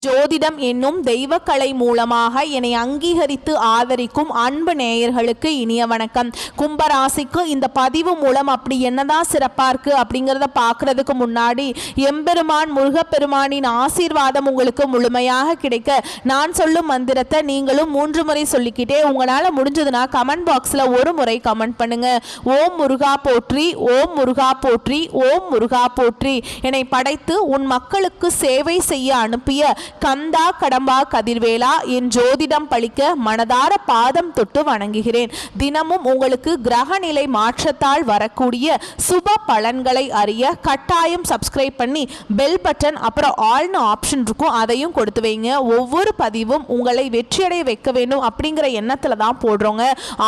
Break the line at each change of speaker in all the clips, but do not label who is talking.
ஜோதிடம் என்னும் தெய்வக்கலை மூலமாக என்னை அங்கீகரித்து ஆதரிக்கும் அன்பு நேயர்களுக்கு இனிய வணக்கம். கும்பராசிக்கு இந்த பதிவு மூலம் அப்படி என்னதான் சிறப்பா இருக்கு அப்படிங்கிறத பார்க்கறதுக்கு முன்னாடி எம்பெருமான் முருகப்பெருமானின் ஆசீர்வாதம் உங்களுக்கு முழுமையாக கிடைக்க நான் சொல்லும் மந்திரத்தை நீங்களும் 3 முறை சொல்லிக்கிட்டே உங்களால் முடிஞ்சதுன்னா கமெண்ட் பாக்ஸில் ஒரு முறை கமெண்ட் பண்ணுங்க. ஓம் முருகா போற்றி, ஓம் முருகா போற்றி, ஓம் முருகா போற்றி. என்னை படைத்து உன் மக்களுக்கு சேவை செய்ய அனுப்பிய கந்தா கடம்பா கதிர்வேலா, என் ஜோதிடம் பழிக்க மனதார பாதம் தொட்டு வணங்குகிறேன். தினமும் உங்களுக்கு கிரகநிலை மாற்றத்தால் வரக்கூடிய சுப பலன்களை அறிய கட்டாயம் சப்ஸ்கிரைப் பண்ணி பெல் பட்டன் அப்புறம் ஆல்னு ஆப்ஷன் இருக்கும், அதையும் கொடுத்து வைங்க. ஒவ்வொரு பதிவும் உங்களை வெற்றியடைய வைக்க வேண்டும் அப்படிங்கிற எண்ணத்துல தான் போடுறோங்க.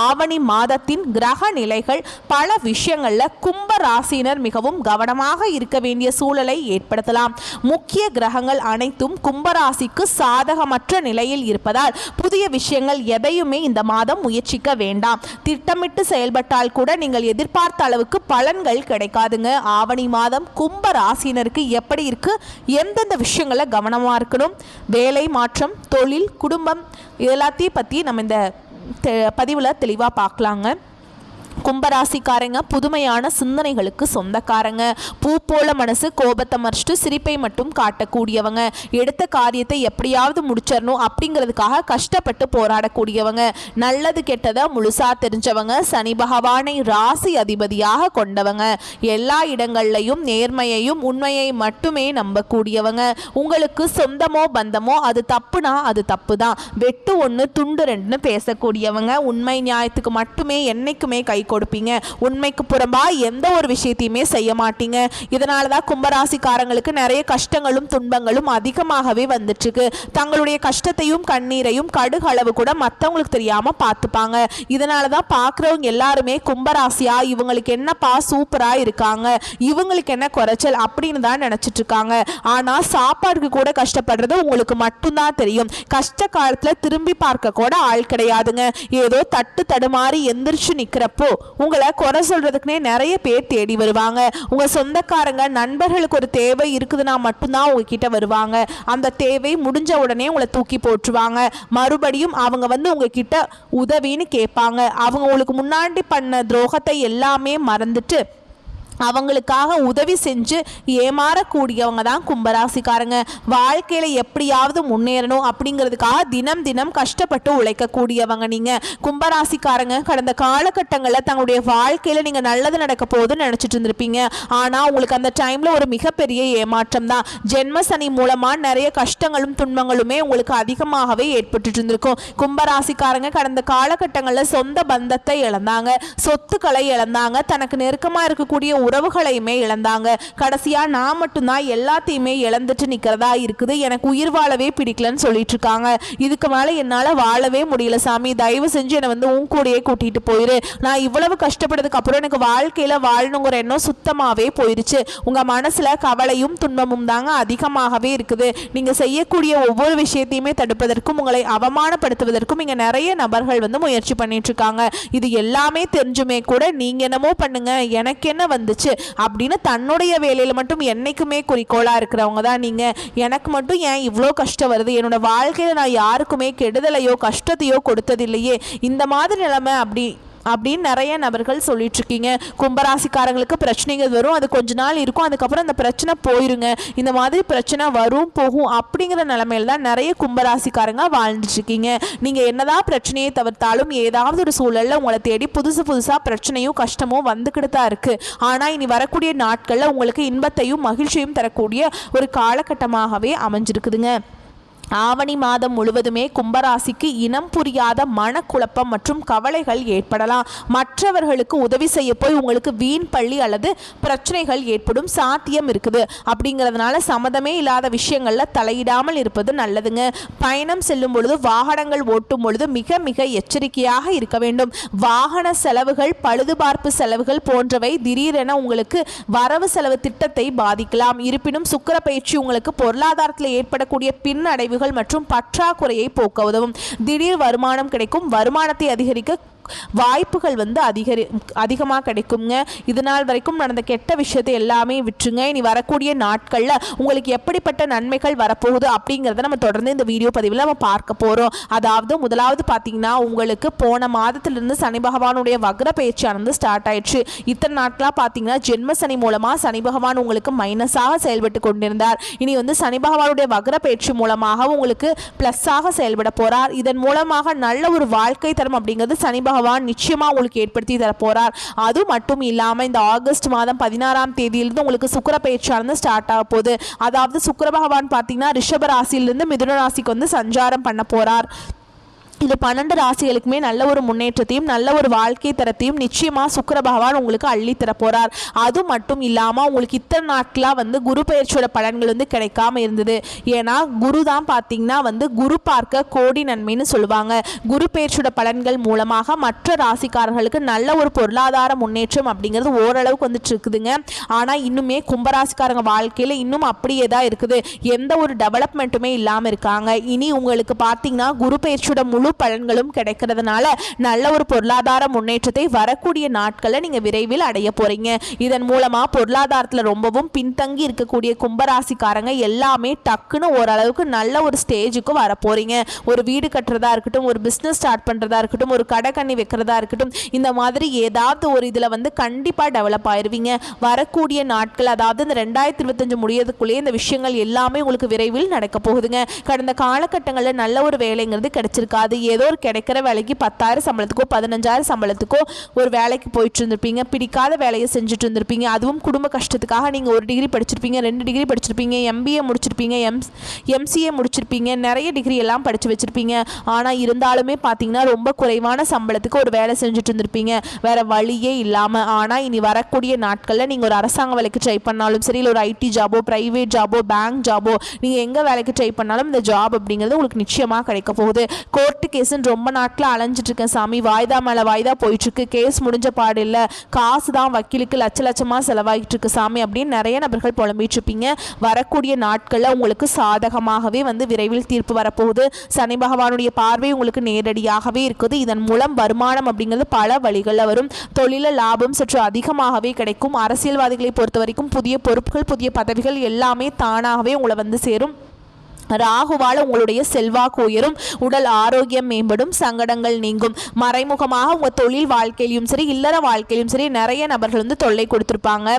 ஆவணி மாதத்தின் கிரக நிலைகள் பல விஷயங்கள்ல கும்ப ராசியினர் மிகவும் கவனமாக இருக்க வேண்டிய சூழலை ஏற்படுத்தலாம். முக்கிய கிரகங்கள் அனைத்தும் கும்பராசிக்கு சாதகமற்ற நிலையில் இருப்பதால் புதிய விஷயங்கள் எதையுமே இந்த மாதம் முயற்சிக்க வேண்டாம். திட்டமிட்டு செயல்பட்டால் கூட நீங்கள் எதிர்பார்த்த அளவுக்கு பலன்கள் கிடைக்காதுங்க. ஆவணி மாதம் கும்ப ராசியினருக்கு எப்படி இருக்கு, எந்தெந்த விஷயங்கள கவனமா இருக்கணும், வேலை மாற்றம், தொழில், குடும்பம் எல்லாத்தையும் பத்தி நம்ம இந்த பதிவுல தெளிவா பார்க்கலாங்க. கும்பராசிக்காரங்க புதுமையான சிந்தனைகளுக்கு சொந்தக்காரங்க. பூ போல மனசு, கோபத்தை மறைச்சிட்டு சிரிப்பை மட்டும் காட்டக்கூடியவங்க. எடுத்த காரியத்தை எப்படியாவது முடிச்சிடணும் அப்படிங்கிறதுக்காக கஷ்டப்பட்டு போராடக்கூடியவங்க. நல்லது கெட்டதை முழுசா தெரிஞ்சவங்க. சனி பகவானை ராசி அதிபதியாக கொண்டவங்க. எல்லா இடங்கள்லையும் நேர்மையையும் உண்மையை மட்டுமே நம்பக்கூடியவங்க. உங்களுக்கு சொந்தமோ பந்தமோ அது தப்புனா அது தப்பு தான், வெட்டு 1 துண்டு 2ன்னு பேசக்கூடியவங்க. உண்மை நியாயத்துக்கு மட்டுமே என்னைக்குமே கை கொடுப்பீங்க. உண்மைக்கு புறம்பா எந்த ஒரு விஷயத்தையுமே செய்ய மாட்டீங்க. இதனாலதான் கும்பராசிக்காரங்களுக்கு நிறைய கஷ்டங்களும் துன்பங்களும் அதிகமாகவே வந்துட்டு இருக்கு. தங்களுடைய கஷ்டத்தையும் கண்ணீரையும் கடுகளவு கூட மற்றவங்களுக்கு தெரியாம பார்த்துப்பாங்க. இதனாலதான் பார்க்குறவங்க எல்லாருமே கும்பராசியா இவங்களுக்கு என்னப்பா சூப்பரா இருக்காங்க, இவங்களுக்கு என்ன குறைச்சல் அப்படின்னு தான் நினைச்சிட்டு இருக்காங்க. ஆனா சாப்பாடுக்கு கூட கஷ்டப்படுறது உங்களுக்கு மட்டும்தான் தெரியும். கஷ்ட காலத்துல திரும்பி பார்க்க கூட ஆள் கிடையாதுங்க. ஏதோ தட்டு தடுமாறி எந்திரிச்சு நிக்கிறப்போ உங்களை குறை சொல்றதுக்குனே நிறைய பேர் தேடி வருவாங்க. உங்க சொந்தக்காரங்க நண்பர்களுக்கு ஒரு தேவை இருக்குதுன்னா மட்டும்தான் உங்ககிட்ட வருவாங்க. அந்த தேவை முடிஞ்ச உடனே உங்களை தூக்கி போட்டுருவாங்க. மறுபடியும் அவங்க உங்ககிட்ட உதவின்னு கேட்பாங்க. அவங்க உங்களுக்கு முன்னாடி பண்ண துரோகத்தை எல்லாமே மறந்துட்டு அவங்களுக்காக உதவி செஞ்சு ஏமாறக்கூடியவங்க தான் கும்பராசிக்காரங்க. வாழ்க்கையில எப்படியாவது முன்னேறணும் அப்படிங்கிறதுக்காக தினம் தினம் கஷ்டப்பட்டு உழைக்கக்கூடியவங்க நீங்க. கும்பராசிக்காரங்க கடந்த காலகட்டங்களில் தங்களுடைய வாழ்க்கையில நீங்க நல்லது நடக்க போகுதுன்னு நினைச்சிட்டு இருந்திருப்பீங்க. ஆனா உங்களுக்கு அந்த டைம்ல ஒரு மிகப்பெரிய ஏமாற்றம் தான். ஜென்ம சனி மூலமா நிறைய கஷ்டங்களும் துன்பங்களுமே உங்களுக்கு அதிகமாகவே ஏற்பட்டு இருந்திருக்கும். கும்பராசிக்காரங்க கடந்த காலகட்டங்களில் சொந்த பந்தத்தை இழந்தாங்க, சொத்துக்களை இழந்தாங்க, தனக்கு நெருக்கமா இருக்கக்கூடிய உறவுகளையுமே இழந்தாங்க. கடைசியா நான் மட்டும்தான் எல்லாத்தையுமே இழந்துட்டு நிக்கிறதா இருக்குது, எனக்கு உயிர் வாழவே பிடிக்கலன்னு சொல்லிட்டு இருக்காங்க. இதுக்கு மேல என்னால வாழவே முடியல சாமி, தயவு செஞ்சு என்னை உன் கூடயே கூட்டிட்டு போயிரு. நான் இவ்வளவு கஷ்டப்பட்டதுக்கு அப்புறம் எனக்கு வாழ்க்கையில வாழணுங்கிற எண்ணம் சுத்தமாவே போயிருச்சு. உங்க மனசுல கவலையும் துன்பமும் தாங்க அதிகமாகவே இருக்குது. நீங்க செய்யக்கூடிய ஒவ்வொரு விஷயத்தையுமே தடுப்பதற்கும் உங்களை அவமானப்படுத்துவதற்கும் இங்க நிறைய நபர்கள் முயற்சி பண்ணிட்டு இருக்காங்க. இது எல்லாமே தெரிஞ்சுமே கூட நீங்க என்னமோ பண்ணுங்க, எனக்கு என்ன வந்துச்சு அப்படின்னு தன்னுடைய வேலையில மட்டும் என்னைக்குமே குறிக்கோளா இருக்கிறவங்க தான் நீங்க. எனக்கு மட்டும் ஏன் இவ்வளோ கஷ்டம் வருது, என்னோட வாழ்க்கையில நான் யாருக்குமே கெடுதலையோ கஷ்டத்தையோ கொடுத்ததில்லையே, இந்த மாதிரி நிலைமை அப்படின்னு நிறைய நபர்கள் சொல்லிட்டு இருக்கீங்க. கும்பராசிக்காரங்களுக்கு பிரச்சனைகள் வரும், அது கொஞ்ச நாள் இருக்கும், அதுக்கப்புறம் அந்த பிரச்சனை போயிருங்க. இந்த மாதிரி பிரச்சனை வரும் போகும் அப்படிங்கிற நிலைமையில தான் நிறைய கும்பராசிக்காரங்க வாழ்ந்துட்டு இருக்கீங்க. நீங்க என்னதான் பிரச்சனையை தவிர்த்தாலும் ஏதாவது ஒரு சூழல்ல உங்களை தேடி புதுசா பிரச்சனையும் கஷ்டமும் வந்துக்கிட்டு தான் இருக்கு. ஆனா இனி வரக்கூடிய நாட்கள்ல உங்களுக்கு இன்பத்தையும் மகிழ்ச்சியும் தரக்கூடிய ஒரு காலகட்டமாகவே அமைஞ்சிருக்குதுங்க. ஆவணி மாதம் முழுவதுமே கும்பராசிக்கு இனம் புரியாத மனக்குழப்பம் மற்றும் கவலைகள் ஏற்படலாம். மற்றவர்களுக்கு உதவி செய்ய போய் உங்களுக்கு வீண் பள்ளி அல்லது பிரச்சனைகள் ஏற்படும் சாத்தியம் இருக்குது. அப்படிங்கிறதுனால சம்மதமே இல்லாத விஷயங்கள்ல தலையிடாமல் இருப்பது நல்லதுங்க. பயணம் செல்லும் பொழுது வாகனங்கள் ஓட்டும் பொழுது மிக மிக எச்சரிக்கையாக இருக்க வேண்டும். வாகன செலவுகள், பழுதுபார்ப்பு செலவுகள் போன்றவை திடீரென உங்களுக்கு வரவு செலவு திட்டத்தை பாதிக்கலாம். இருப்பினும் சுக்கிர பயிற்சி உங்களுக்கு பொருளாதாரத்தில் ஏற்படக்கூடிய பின்னடைவு மற்றும் பற்றாக்குறையை போக்க உதவும். திடீர் வருமானம் கிடைக்கும். வருமானத்தை அதிகரிக்க வாய்ப்புகள் வந்து அதிகமாக கிடைக்குங்க. இது நாள் வரைக்கும் நடந்த கெட்ட விஷயத்தை எல்லாமே விட்டுருங்க. இனி வரக்கூடிய நாட்களில் உங்களுக்கு எப்படிப்பட்ட நன்மைகள் வரப்போகுது அப்படிங்கிறத நம்ம தொடர்ந்து இந்த வீடியோ பதிவில் நம்ம பார்க்க போகிறோம். அதாவது முதலாவது பார்த்தீங்கன்னா, உங்களுக்கு போன மாதத்திலிருந்து சனி பகவானுடைய வக்ர பயிற்சியானது ஸ்டார்ட் ஆயிடுச்சு. இத்தனை நாட்களாக பார்த்தீங்கன்னா ஜென்ம சனி மூலமாக சனி பகவான் உங்களுக்கு மைனஸாக செயல்பட்டு கொண்டிருந்தார். இனி வந்து சனி பகவானுடைய வக்ர பயிற்சி மூலமாக உங்களுக்கு பிளஸ்ஸாக செயல்பட போகிறார். இதன் மூலமாக நல்ல ஒரு வாழ்க்கை தரம் அப்படிங்கிறது சனி பகவான் நிச்சயமாக உங்களுக்கு ஏற்படுத்தி தர போகிறார். அது மட்டும் இல்லாமல் இந்த ஆகஸ்ட் மாதம் 16ஆம் தேதியிலிருந்து உங்களுக்கு சுக்கிர பயிற்சியானது ஸ்டார்ட் ஆக போகுது. அதாவது சுக்கிர பகவான் பார்த்தீங்கன்னா ரிஷப ராசியிலிருந்து மிதுன ராசிக்கு வந்து சஞ்சாரம் பண்ண போகிறார். இது 12 ராசிகளுக்குமே நல்ல ஒரு முன்னேற்றத்தையும் நல்ல ஒரு வாழ்க்கை தரத்தையும் நிச்சயமாக சுக்கிர பகவான் உங்களுக்கு அள்ளி தர போகிறார். அது மட்டும் இல்லாமல் உங்களுக்கு இத்தனை நாட்களாக வந்து குரு பயிற்சியோட பலன்கள் வந்து கிடைக்காம இருந்தது. ஏன்னா குரு தான் பார்த்தீங்கன்னா வந்து குரு பார்க்க கோடி நன்மைன்னு சொல்லுவாங்க. குரு பயிற்சியோட பலன்கள் மூலமாக மற்ற ராசிக்காரர்களுக்கு நல்ல ஒரு பொருளாதார முன்னேற்றம் அப்படிங்கிறது ஓரளவுக்கு வந்துட்டு இருக்குதுங்க. ஆனால் இன்னுமே கும்பராசிக்காரங்க வாழ்க்கையில் இன்னும் அப்படியே தான் இருக்குது. எந்த ஒரு டெவலப்மெண்ட்டுமே இல்லாமல் இருக்காங்க. இனி உங்களுக்கு பார்த்தீங்கன்னா குரு பயிற்சியோட முழு பலன்களும் கிடைக்கிறதுனால நல்ல ஒரு பொருளாதார முன்னேற்றத்தை வரக்கூடிய நாட்களில் நீங்க விரைவில் அடைய போறீங்க. இதன் மூலமா பொருளாதாரத்தில் ரொம்பவும் பின்தங்கி இருக்கக்கூடிய கும்பராசிக்காரங்க எல்லாமே டக்குன்னு ஓரளவுக்கு நல்ல ஒரு ஸ்டேஜுக்கு வர போறீங்க. ஒரு வீடு கட்டுறதா இருக்கட்டும், ஒரு பிசினஸ் ஸ்டார்ட் பண்றதா இருக்கட்டும், ஒரு கடை கண்ணி வைக்கிறதா இருக்கட்டும், இந்த மாதிரி ஏதாவது ஒரு இதுல வந்து கண்டிப்பா டெவலப் ஆயிருவீங்க. வரக்கூடிய நாட்கள், அதாவது இந்த 2025 முடியறதுக்குள்ளே இந்த விஷயங்கள் எல்லாமே உங்களுக்கு விரைவில் நடக்க போகுதுங்க. கடந்த காலகட்டங்களில் நல்ல ஒரு வேலைங்கிறது கிடைச்சிருக்காது. ஏதோ ஒரு கிடைக்கிற வேலைக்கு 10,000 சம்பளத்துக்கோ 15,000 சம்பளத்துக்கோ ஒரு வேலைக்கு போயிட்டு இருந்திருப்பீங்க. பிடிக்காத வேலையை செஞ்சுட்டு இருந்திருப்பீங்க. அதுவும் குடும்ப கஷ்டத்துக்காக நீங்கள் 1 டிகிரி படிச்சிருப்பீங்க, 2 டிகிரி படிச்சிருப்பீங்க, MBA முடிச்சிருப்பீங்க, MCA முடிச்சிருப்பீங்க, நிறைய டிகிரி எல்லாம் படித்து வச்சுருப்பீங்க. ஆனால் இருந்தாலுமே பார்த்தீங்கன்னா ரொம்ப குறைவான சம்பளத்துக்கு ஒரு வேலை செஞ்சுட்டு இருந்திருப்பீங்க, வேறு வழியே இல்லாமல். ஆனால் இனி வரக்கூடிய நாட்களில் நீங்கள் ஒரு அரசாங்க வேலைக்கு ட்ரை பண்ணாலும் சரி, இல்லை ஒரு IT ஜாபோ, ப்ரைவேட் ஜாபோ, பேங்க் ஜாபோ, நீங்கள் எங்கே வேலைக்கு ட்ரை பண்ணாலும் இந்த ஜாப் அப்படிங்கிறது உங்களுக்கு நிச்சயமாக கிடைக்க போகுது. கோர்ட்டு கேஸுன்னு ரொம்ப நாட்கள் அலைஞ்சிட்டு இருக்கேன் சாமி, வாய்தா மேலே வாய்தா போயிட்டுருக்கு, கேஸ் முடிஞ்ச பாடு இல்லை, காசு தான் வக்கீலுக்கு லட்சமாக செலவாகிட்டு இருக்கு சாமி அப்படின்னு நிறைய நபர்கள் புலம்பிட்டு இருப்பீங்க. வரக்கூடிய நாட்களில் உங்களுக்கு சாதகமாகவே வந்து விரைவில் தீர்ப்பு வரப்போகுது. சனி பகவானுடைய பார்வை உங்களுக்கு நேரடியாகவே இருக்குது. இதன் மூலம் வருமானம் அப்படிங்கிறது பல வழிகளில் வரும். தொழில லாபம் சற்று அதிகமாகவே கிடைக்கும். அரசியல்வாதிகளை பொறுத்த வரைக்கும் புதிய பொறுப்புகள், புதிய பதவிகள் எல்லாமே தானாகவே உங்களை வந்து சேரும். ராகுவால் உங்களுடைய செல்வாக்கு உயரும், உடல் ஆரோக்கியம் மேம்படும், சங்கடங்கள் நீங்கும். மறைமுகமாக உங்கள் தொழில் வாழ்க்கையிலும் சரி, இல்லற வாழ்க்கையிலும் சரி நிறைய நபர்கள் வந்து தொல்லை கொடுத்துருப்பாங்க.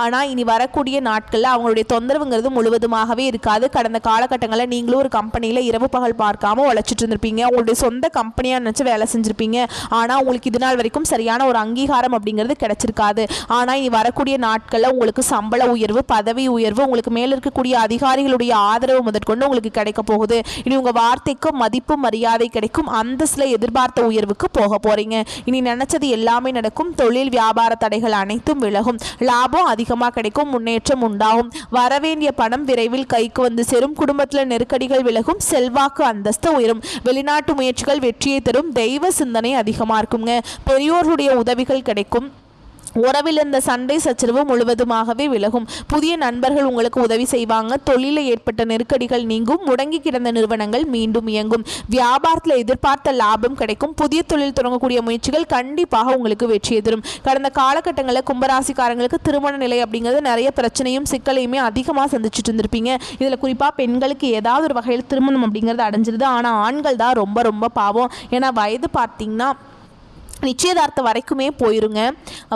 ஆனால் இனி வரக்கூடிய நாட்களில் அவங்களுடைய தொந்தரவுங்கிறது முழுவதுமாகவே இருக்காது. கடந்த காலகட்டங்களில் நீங்களும் ஒரு கம்பெனியில் இரவு பகல் பார்க்காம உழைச்சிட்டு இருந்திருப்பீங்க. உங்களுடைய சொந்த கம்பெனியாக நினச்சி வேலை செஞ்சுருப்பீங்க. ஆனால் உங்களுக்கு இது நாள் வரைக்கும் சரியான ஒரு அங்கீகாரம் அப்படிங்கிறது கிடைச்சிருக்காது. ஆனால் இனி வரக்கூடிய நாட்களில் உங்களுக்கு சம்பள உயர்வு, பதவி உயர்வு, உங்களுக்கு மேலே இருக்கக்கூடிய அதிகாரிகளுடைய ஆதரவு முதற்கொண்டு உங்களுக்கு கிடைக்க போகுது. இனி உங்க வார்த்தைக்கு மதிப்பு மரியாதை கிடைக்கும். அந்தஸ்துல எதிர்பார்த்த உயர்வுக்கு போக போறீங்க. இனி நினைச்சது எல்லாமே நடக்கும். தொழில் வியாபார தடைகள் அனைத்தும் விலகும். லாபம் அதிகமா கிடைக்கும். முன்னேற்றம் உண்டாகும். வரவேண்டிய பணம் விரைவில் கைக்கு வந்து சேரும். குடும்பத்தில் நெருக்கடிகள் விலகும். செல்வாக்கு அந்தஸ்து உயரும். வெளிநாட்டு முயற்சிகள் வெற்றியை தரும். தெய்வ சிந்தனை அதிகமா இருக்குங்க. பெரியோருடைய உதவிகள் கிடைக்கும். உறவில் இருந்த சண்டை சச்சரவு முழுவதுமாகவே விலகும். புதிய நண்பர்கள் உங்களுக்கு உதவி செய்வாங்க. தொழிலில் ஏற்பட்ட நெருக்கடிகள் நீங்கும். முடங்கி கிடந்த நிறுவனங்கள் மீண்டும் இயங்கும். வியாபாரத்தில் எதிர்பார்த்த லாபம் கிடைக்கும். புதிய தொழில் தொடங்கக்கூடிய முயற்சிகள் கண்டிப்பாக உங்களுக்கு வெற்றி எதிரும். கடந்த காலகட்டங்களில் கும்பராசிக்காரங்களுக்கு திருமண நிலை அப்படிங்கிறது நிறைய பிரச்சனையும் சிக்கலையுமே அதிகமாக சந்திச்சுட்டு இருந்திருப்பீங்க. இதில் குறிப்பாக பெண்களுக்கு ஏதாவது ஒரு வகையில் திருமணம் அப்படிங்கிறது அடைஞ்சிருது. ஆனால் ஆண்கள் தான் ரொம்ப ரொம்ப பாவம். ஏன்னா வயது பார்த்தீங்கன்னா நிச்சயதார்த்தம் வரைக்குமே போயிருங்க.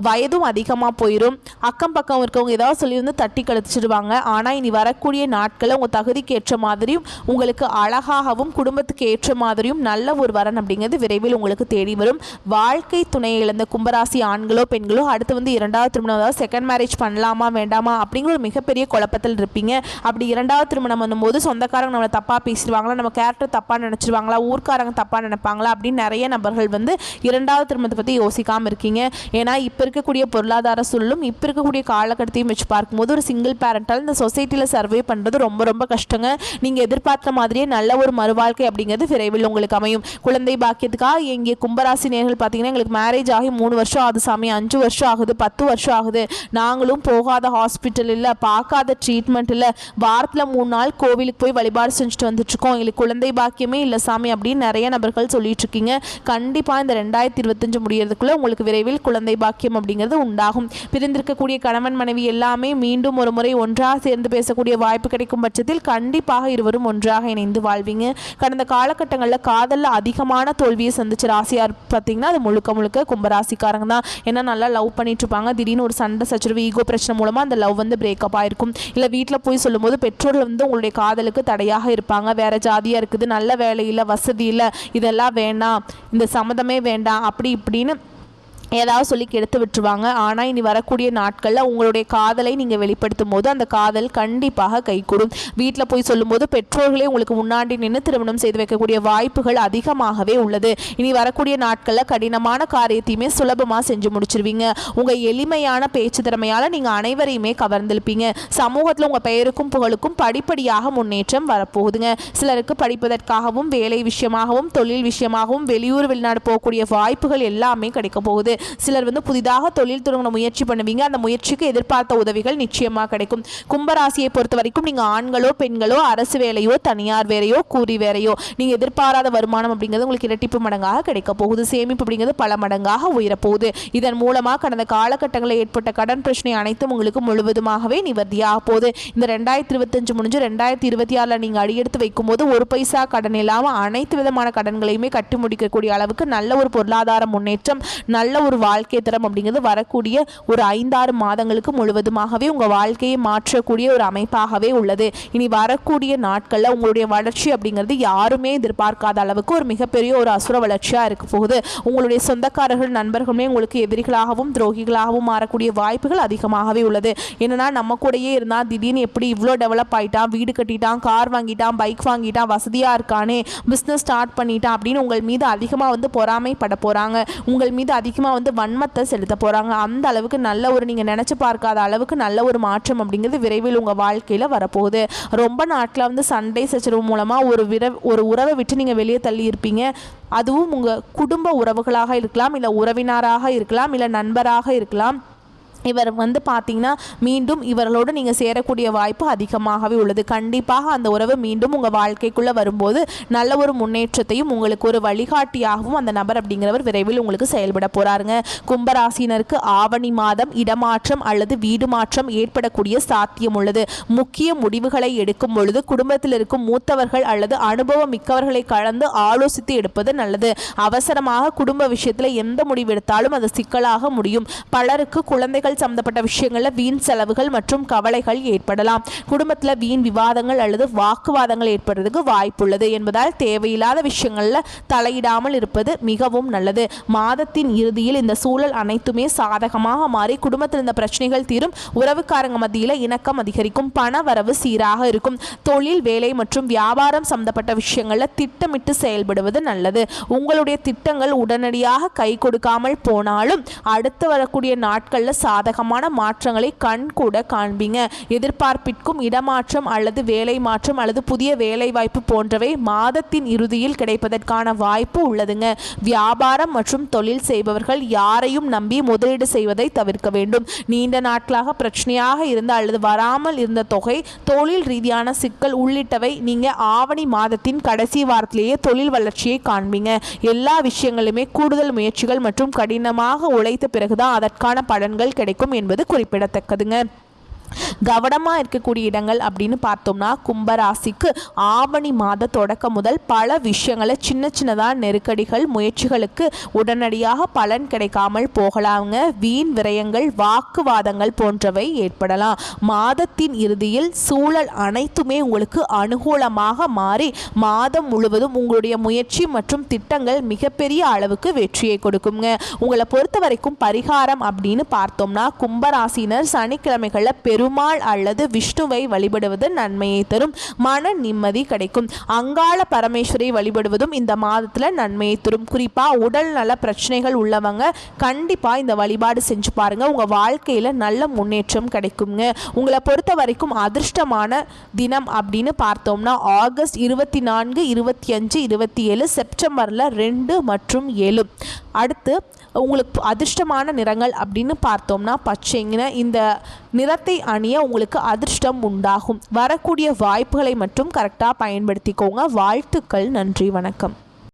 வயதும் அதிகமாக போயிடும். அக்கம் பக்கம் இருக்கவங்க ஏதாவது சொல்லி வந்து தட்டி கழிச்சிடுவாங்க. ஆனால் இனி வரக்கூடிய நாட்களில் உங்கள் தகுதிக்கு ஏற்ற மாதிரியும் உங்களுக்கு அழகாகவும் குடும்பத்துக்கு ஏற்ற மாதிரியும் நல்ல ஒரு வரன் அப்படிங்கிறது விரைவில் உங்களுக்கு தேடி வரும். வாழ்க்கை துணையை இழந்த கும்பராசி ஆண்களோ பெண்களோ அடுத்து வந்து 2வது திருமணம், அதாவது செகண்ட் மேரேஜ் பண்ணலாமா வேண்டாமா அப்படிங்கிற ஒரு மிகப்பெரிய குழப்பத்தில் இருப்பீங்க. அப்படி 2வது திருமணம் பண்ணும்போது சொந்தக்காரங்க நம்மளை தப்பாக பேசிடுவாங்களா, நம்ம கேரக்டர் தப்பாக நினச்சிடுவாங்களா, ஊர்க்காரங்க தப்பாக நினைப்பாங்களா அப்படின்னு நிறைய நபர்கள் வந்து 2வது திருமணத்தை பற்றி யோசிக்காமல் இருக்கீங்க. ஏன்னா இப்போ இருக்கக்கூடிய பொருளாதார சூழலும் இப்போ இருக்கக்கூடிய காலகட்டத்தையும் வச்சு பார்க்கும்போது ஒரு சிங்கிள் பேரண்டால் இந்த சொசைட்டியில் சர்வே பண்ணுறது ரொம்ப ரொம்ப கஷ்டங்க. நீங்கள் எதிர்பார்த்த மாதிரியே நல்ல ஒரு மறுவாழ்க்கை அப்படிங்கிறது விரைவில் உங்களுக்கு அமையும். குழந்தை பாக்கியத்துக்காக இங்கே கும்பராசி நேர்கள் பார்த்தீங்கன்னா எங்களுக்கு மேரேஜ் ஆகி 3 வருஷம் ஆகுது சாமி, 5 வருஷம் ஆகுது, 10 வருஷம் ஆகுது, நாங்களும் போகாத ஹாஸ்பிட்டல் இல்லை, பார்க்காத ட்ரீட்மெண்ட் இல்லை, வாரத்தில் 3 நாள் கோவிலுக்கு போய் வழிபாடு செஞ்சுட்டு வந்துட்டுருக்கோம், எங்களுக்கு குழந்தை பாக்கியமே இல்லை சாமி அப்படின்னு நிறைய நபர்கள் சொல்லிட்டு இருக்கீங்க. கண்டிப்பாக இந்த 2025 2025 முடியறதுக்குள்ள உங்களுக்கு விரைவில் குழந்தை பாக்கியம் அப்படிங்கிறது உண்டாகும். பிரிந்திருக்கக்கூடிய கணவன் மனைவி எல்லாமே மீண்டும் ஒரு முறை ஒன்றாக சேர்ந்து பேசக்கூடிய வாய்ப்பு கிடைக்கும் பட்சத்தில் கண்டிப்பாக இருவரும் ஒன்றாக இணைந்து வாழ்வீங்க. கடந்த காலகட்டங்களில் காதலில் அதிகமான தோல்வியை சந்திச்ச ராசியார் பார்த்தீங்கன்னா அது முழுக்க கும்பராசிக்காரங்க தான். ஏன்னா நல்லா லவ் பண்ணிட்டு இருப்பாங்க, திடீர்னு ஒரு சண்டை சச்சரவு ஈகோ பிரச்சனை மூலமாக அந்த லவ் வந்து பிரேக்கப் ஆயிருக்கும். இல்லை வீட்டில் போய் சொல்லும்போது பெற்றோர்கள் வந்து உங்களுடைய காதலுக்கு தடையாக இருப்பாங்க. வேற ஜாதியாக இருக்குது, நல்ல வேலை இல்லை, வசதி இல்லை, இதெல்லாம் வேண்டாம், இந்த சம்மதமே வேண்டாம் அப்படி இப்படின்னு ஏதாவது சொல்லி கெடுத்து விட்டுருவாங்க. ஆனால் இனி வரக்கூடிய நாட்களில் உங்களுடைய காதலை நீங்கள் வெளிப்படுத்தும் போது அந்த காதல் கண்டிப்பாக கைகூடும். வீட்டில் போய் சொல்லும்போது பெற்றோர்களே உங்களுக்கு முன்னாடி நின்று திருமணம் செய்து வைக்கக்கூடிய வாய்ப்புகள் அதிகமாகவே உள்ளது. இனி வரக்கூடிய நாட்களில் கடினமான காரியத்தையுமே சுலபமாக செஞ்சு முடிச்சிருவீங்க. உங்கள் எளிமையான பேச்சு திறமையால் நீங்கள் அனைவரையுமே கவர்ந்திருப்பீங்க. சமூகத்தில் உங்கள் பெயருக்கும் புகழுக்கும் படிப்படியாக முன்னேற்றம் வரப்போகுதுங்க. சிலருக்கு படிப்பதற்காகவும் வேலை விஷயமாகவும் தொழில் விஷயமாகவும் வெளியூர் வெளிநாடு போகக்கூடிய வாய்ப்புகள் எல்லாமே கிடைக்க போகுது. சிலர் வந்து புதிதாக தொழில் தொடங்க முயற்சி பண்ணுவீங்க. அந்த முயற்சிக்கு எதிர்பார்த்த உதவிகள் நிச்சயமாக கிடைக்கும். கும்பராசியை பொறுத்த வரைக்கும் நீங்கள் ஆண்களோ பெண்களோ அரசு வேலையோ தனியார் வேலையோ கூலி வேலையோ நீங்கள் எதிர்பாராத வருமானம் அப்படிங்கிறது உங்களுக்கு இரட்டிப்பு மடங்காக கிடைக்க போகுது. சேமிப்பு அப்படிங்கிறது பல மடங்காக உயரப்போகுது. இதன் மூலமாக கடந்த காலகட்டங்களில் ஏற்பட்ட கடன் பிரச்சனை அனைத்தும் உங்களுக்கு முழுவதுமாகவே நிவர்த்தியாக போகுது. இந்த 2025 முடிஞ்சு 2026 நீங்கள் அடியெடுத்து வைக்கும் போது ஒரு பைசா கடன் இல்லாமல் அனைத்து விதமான கடன்களையுமே கட்டி முடிக்கக்கூடிய அளவுக்கு நல்ல ஒரு பொருளாதார முன்னேற்றம், நல்ல ஒரு வாழ்க்கை தரம் அப்படிங்கிறது வரக்கூடிய ஒரு 5-6 மாதங்களுக்கு முழுவதுமாகவே உங்கள் வாழ்க்கையை மாற்றக்கூடிய ஒரு அமைப்பாகவே உள்ளது. இனி வரக்கூடிய நாட்களில் உங்களுடைய வளர்ச்சி அப்படிங்கிறது யாருமே எதிர்பார்க்காத அளவுக்கு ஒரு மிகப்பெரிய ஒரு அசுர வளர்ச்சியாக இருக்க போகுது. உங்களுடைய சொந்தக்காரர்கள் நண்பர்களுமே உங்களுக்கு எதிரிகளாகவும் துரோகிகளாகவும் மாறக்கூடிய வாய்ப்புகள் அதிகமாகவே உள்ளது. என்னன்னா நம்ம கூடயே இருந்தால் திடீர்னு எப்படி இவ்வளோ டெவலப் ஆகிட்டான், வீடு கட்டிட்டான், கார் வாங்கிட்டான், பைக் வாங்கிட்டான், வசதியாக இருக்கானே, பிஸ்னஸ் ஸ்டார்ட் பண்ணிட்டான் அப்படின்னு உங்கள் மீது அதிகமாக வந்து பொறாமைப்பட போகிறாங்க. உங்கள் மீது அதிகமாக வந்து வன்மத்தை செலுத்த போகிறாங்க. அந்த அளவுக்கு நல்ல ஒரு நீங்கள் நினச்சி பார்க்காத அளவுக்கு நல்ல ஒரு மாற்றம் அப்படிங்கிறது விரைவில் உங்கள் வாழ்க்கையில் வரப்போகுது. ரொம்ப நாட்டில் வந்து சண்டை சச்சரவு மூலமாக ஒரு உறவை விட்டு நீங்கள் வெளியே தள்ளி இருப்பீங்க. அதுவும் உங்கள் குடும்ப உறவுகளாக இருக்கலாம், இல்லை உறவினராக இருக்கலாம், இல்லை நண்பராக இருக்கலாம். இவர் வந்து பார்த்தீங்கன்னா மீண்டும் இவர்களோடு நீங்கள் சேரக்கூடிய வாய்ப்பு அதிகமாகவே உள்ளது. கண்டிப்பாக அந்த உறவு மீண்டும் உங்கள் வாழ்க்கைக்குள்ளே வரும்போது நல்ல ஒரு முன்னேற்றத்தையும் உங்களுக்கு ஒரு வழிகாட்டியாகவும் அந்த நபர் அப்படிங்கிறவர் விரைவில் உங்களுக்கு செயல்பட போகிறாருங்க. கும்பராசினருக்கு ஆவணி மாதம் இடமாற்றம் அல்லது வீடு மாற்றம் ஏற்படக்கூடிய சாத்தியம் உள்ளது. முக்கிய முடிவுகளை எடுக்கும் பொழுது குடும்பத்தில் இருக்கும் மூத்தவர்கள் அல்லது அனுபவம் மிக்கவர்களை கலந்து ஆலோசித்து எடுப்பது நல்லது. அவசரமாக குடும்ப விஷயத்தில் எந்த முடிவு எடுத்தாலும் அது சிக்கலாக முடியும். பலருக்கு குழந்தைகள் சம்பந்தப்பட்ட விஷயங்கள்ல வீண் செலவுகள் மற்றும் கவலைகள் ஏற்படலாம். குடும்பத்தில் வீண் விவாதங்கள் அல்லது வாக்குவாதங்கள் ஏற்படுறதுக்கு வாய்ப்புள்ளது என்பதால் தேவையில்லாத விஷயங்கள்ல தலையிடாமல் இருப்பது மிகவும் நல்லது. மாதத்தின் இறுதியில் இந்த சூழல் அனைத்துமே சாதகமாக மாறி குடும்பத்தில் இந்த பிரச்சனைகள் தீரும். உறவுக்காரங்க மத்தியில் இணக்கம் அதிகரிக்கும். பண வரவு சீராக இருக்கும். தொழில் வேலை மற்றும் வியாபாரம் சம்பந்தப்பட்ட விஷயங்கள்ல திட்டமிட்டு செயல்படுவது நல்லது. உங்களுடைய திட்டங்கள் உடனடியாக கை கொடுக்காமல் போனாலும் அடுத்து வரக்கூடிய நாட்களில் சாதகமான மாற்றங்களை கண் கூட காண்பீங்க. எதிர்பார்ப்பிற்கும் இடமாற்றம் அல்லது வேலை மாற்றம் அல்லது புதிய வேலை வாய்ப்பு போன்றவை மாதத்தின் இறுதியில் கிடைப்பதற்கான வாய்ப்பு உள்ளதுங்க. வியாபாரம் மற்றும் தொழில் செய்பவர்கள் யாரையும் நம்பி முதலீடு செய்வதை தவிர்க்க வேண்டும். நீண்ட நாட்களாக பிரச்சனையாக இருந்த அல்லது வராமல் இருந்த தொகை, தொழில் ரீதியான சிக்கல் உள்ளிட்டவை நீங்க ஆவணி மாதத்தின் கடைசி வாரத்திலேயே தொழில் வளர்ச்சியை காண்பீங்க. எல்லா விஷயங்களுமே கூடுதல் முயற்சிகள் மற்றும் கடினமாக உழைத்த பிறகுதான் அதற்கான பலன்கள் கிடைக்கும் என்பது குறிப்பிடத்தக்கதுங்க. கவனமாக இருக்கக்கூடிய இடங்கள் அப்படின்னு பார்த்தோம்னா கும்பராசிக்கு ஆவணி மாத தொடக்கம் முதல் பல விஷயங்களை சின்ன சின்னதாக நெருக்கடிகள் முயற்சிகளுக்கு உடனடியாக பலன் கிடைக்காமல் போகலாங்க. வீண் விரயங்கள் வாக்குவாதங்கள் போன்றவை ஏற்படலாம். மாதத்தின் இறுதியில் சூழல் அனைத்துமே உங்களுக்கு அனுகூலமாக மாறி மாதம் முழுவதும் உங்களுடைய முயற்சி மற்றும் திட்டங்கள் மிகப்பெரிய அளவுக்கு வெற்றியை கொடுக்குங்க. உங்களை பொறுத்த வரைக்கும் பரிகாரம் அப்படின்னு பார்த்தோம்னா கும்பராசினர் சனிக்கிழமைகளில் பெருமாள் அல்லது விஷ்ணுவை வழிபடுவது நன்மையை தரும். மன நிம்மதி கிடைக்கும். அங்காள பரமேஸ்வரை வழிபடுவதும் இந்த மாதத்தில் நன்மையை தரும். குறிப்பாக உடல் நல பிரச்சனைகள் உள்ளவங்க கண்டிப்பாக இந்த வழிபாடு செஞ்சு பாருங்க. உங்கள் வாழ்க்கையில் நல்ல முன்னேற்றம் கிடைக்குங்க. உங்களை பொறுத்த வரைக்கும் அதிர்ஷ்டமான தினம் அப்படின்னு பார்த்தோம்னா ஆகஸ்ட் 24, 25, 27, செப்டம்பரில் 2 மற்றும் 7. அடுத்து உங்களுக்கு அதிர்ஷ்டமான நிறங்கள் அப்படின்னு பார்த்தோம்னா பச்சைங்க. இந்த நிறத்தை அணிய உங்களுக்கு அதிர்ஷ்டம் உண்டாகும். வரக்கூடிய வாய்ப்புகளை மட்டும் கரெக்டாக பயன்படுத்திக்கோங்க. வாழ்த்துக்கள். நன்றி. வணக்கம்.